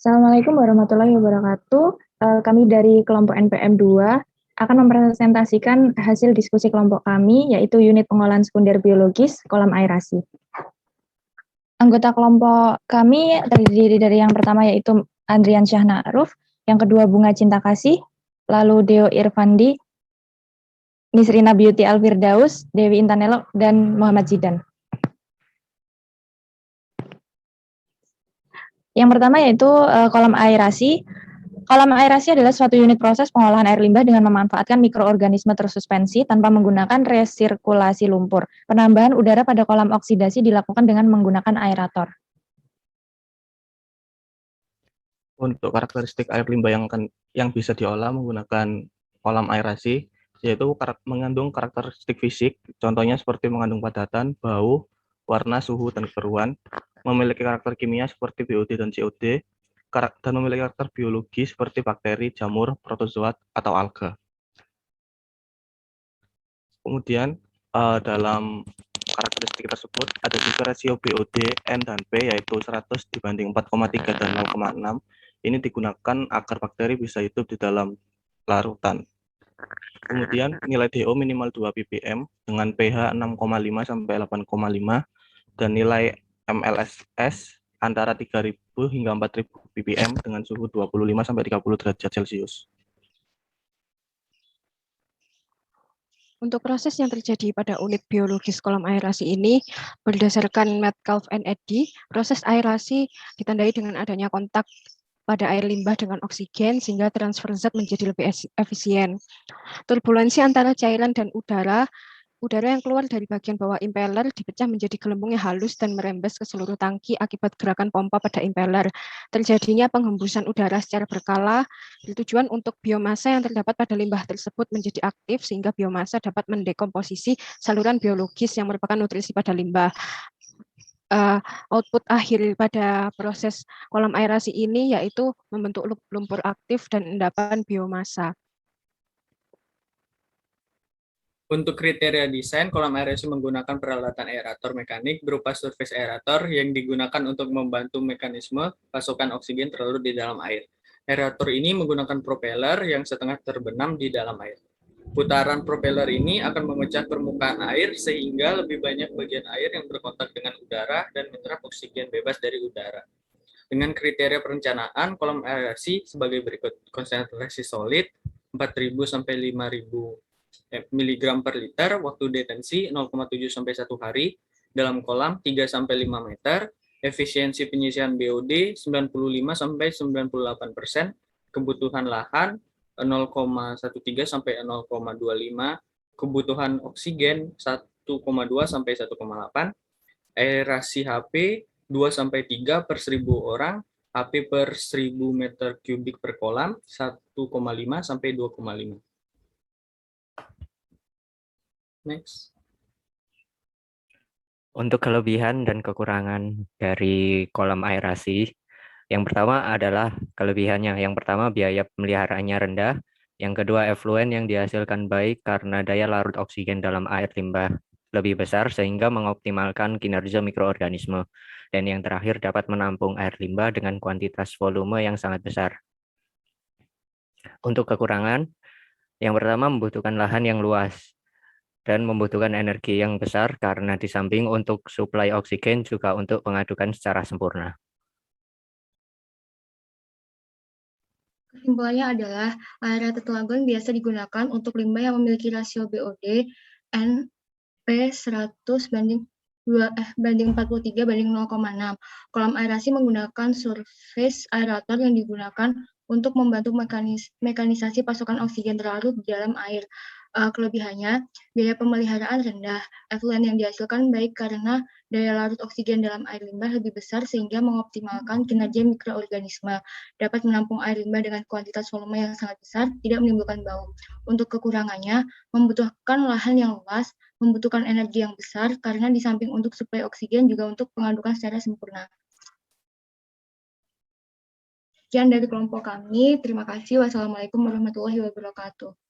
Assalamualaikum warahmatullahi wabarakatuh. Kami dari kelompok NPM 2 akan mempresentasikan hasil diskusi kelompok kami, yaitu unit pengolahan sekunder biologis kolam aerasi. Anggota kelompok kami terdiri dari yang pertama yaitu Andrian Syahnaruf, yang kedua Bunga Cinta Kasih, lalu Deo Irfandi, Nisrina Beauty Alfirdaus, Dewi Intanelo, dan Muhammad Zidan. Yang pertama yaitu kolam aerasi. Kolam aerasi adalah suatu unit proses pengolahan air limbah dengan memanfaatkan mikroorganisme tersuspensi tanpa menggunakan resirkulasi lumpur. Penambahan udara pada kolam oksidasi dilakukan dengan menggunakan aerator. Untuk karakteristik air limbah yang bisa diolah menggunakan kolam aerasi, yaitu mengandung karakteristik fisik, contohnya seperti mengandung padatan, bau, warna, suhu, dan keruan, memiliki karakter kimia seperti BOD dan COD, dan memiliki karakter biologi seperti bakteri, jamur, protozoa, atau alga. Kemudian dalam karakteristik tersebut ada juga rasio BOD, N, dan P, yaitu 100 dibanding 4,3 dan 0,6. Ini digunakan agar bakteri bisa hidup di dalam larutan. Kemudian nilai DO minimal 2 ppm dengan pH 6,5 sampai 8,5 dan nilai MLSS antara 3.000 hingga 4.000 ppm dengan suhu 25 sampai 30 derajat Celcius. Untuk proses yang terjadi pada unit biologis kolam aerasi ini, berdasarkan Metcalfe and Eddy, proses aerasi ditandai dengan adanya kontak pada air limbah dengan oksigen sehingga transfer zat menjadi lebih efisien. Turbulensi antara cairan dan udara yang keluar dari bagian bawah impeller dipecah menjadi gelembung yang halus dan merembes ke seluruh tangki akibat gerakan pompa pada impeller. Terjadinya penghembusan udara secara berkala bertujuan untuk biomasa yang terdapat pada limbah tersebut menjadi aktif sehingga biomasa dapat mendekomposisi saluran biologis yang merupakan nutrisi pada limbah. Output akhir pada proses kolam aerasi ini yaitu membentuk lumpur aktif dan endapan biomasa. Untuk kriteria desain, kolam aerasi menggunakan peralatan aerator mekanik berupa surface aerator yang digunakan untuk membantu mekanisme pasokan oksigen terlarut di dalam air. Aerator ini menggunakan propeller yang setengah terbenam di dalam air. Putaran propeller ini akan memecah permukaan air sehingga lebih banyak bagian air yang berkontak dengan udara dan menyerap oksigen bebas dari udara. Dengan kriteria perencanaan, kolam aerasi sebagai berikut: konsentrasi solid 4.000 sampai 5.000 mg per liter, waktu detensi 0,7 sampai 1 hari, dalam kolam 3 sampai 5 meter, efisiensi penyisian BOD 95 sampai 98%, kebutuhan lahan 0,13 sampai 0,25, kebutuhan oksigen 1,2 sampai 1,8, aerasi HP 2 sampai 3 per 1.000 orang, HP per 1.000 meter kubik per kolam 1,5 sampai 2,5. Next. Untuk kelebihan dan kekurangan dari kolam aerasi, yang pertama adalah kelebihannya. Yang pertama, biaya pemeliharaannya rendah. Yang kedua, efluen yang dihasilkan baik karena daya larut oksigen dalam air limbah lebih besar sehingga mengoptimalkan kinerja mikroorganisme. Dan yang terakhir, dapat menampung air limbah dengan kuantitas volume yang sangat besar. Untuk kekurangan, yang pertama membutuhkan lahan yang luas dan membutuhkan energi yang besar karena di samping untuk suplai oksigen juga untuk pengadukan secara sempurna. Kesimpulannya adalah aerator telagon biasa digunakan untuk limbah yang memiliki rasio BOD N P 100 banding 43 banding 0,6. Kolam aerasi menggunakan surface aerator yang digunakan untuk membantu mekanisasi pasokan oksigen terlarut di dalam air. Kelebihannya, biaya pemeliharaan rendah, efluen yang dihasilkan baik karena daya larut oksigen dalam air limbah lebih besar sehingga mengoptimalkan kinerja mikroorganisme, dapat menampung air limbah dengan kuantitas volume yang sangat besar, tidak menimbulkan bau. Untuk kekurangannya, membutuhkan lahan yang luas, membutuhkan energi yang besar karena di samping untuk suplai oksigen juga untuk pengadukan secara sempurna. Sekian dari kelompok kami. Terima kasih. Wassalamualaikum warahmatullahi wabarakatuh.